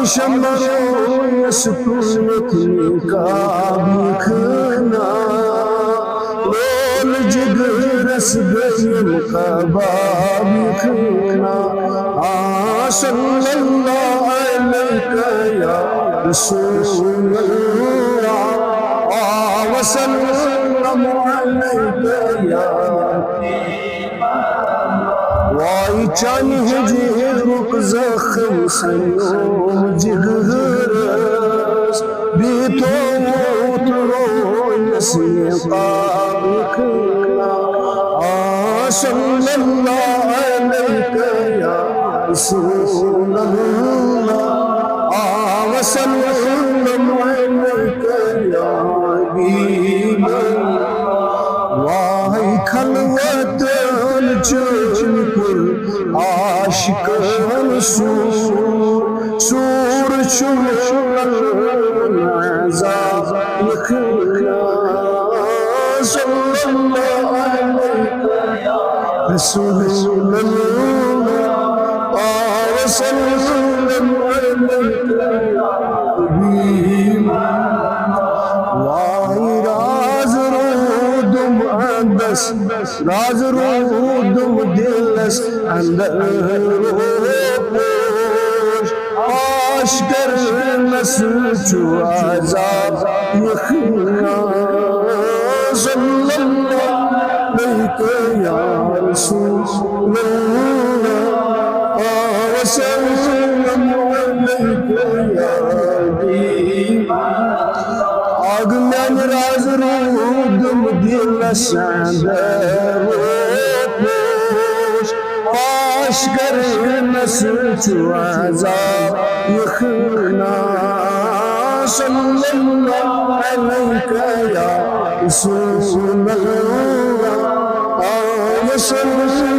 شمروا يسكنكني كابيخنا لول جدرس بين كبابيخنا صلى الله عليك يا رسول الله وسلم عليك يا وای چانی هجرک زخم سنو جگرس بی تو تروی نسیقابکنا صلی اللہ علیک یا رسول اللہ وسلم علیک یا حبیب وای خلوت عاشقان سور عذاب يخلنا صلى الله عليك يا رسول الله وسلم عليك يا حبيب وای راز رودم بس راز رودم دلس اندر روش آشکر نسوچو عذاب یخنا صلی اللہ علیک یا رسول اللہ وسلم علیک یا حبیب آگ من راز رودم دلس اندر روش آشکر نسوچو عذاب یخنا صلی اللہ علیک یا رسول اللہ وسلم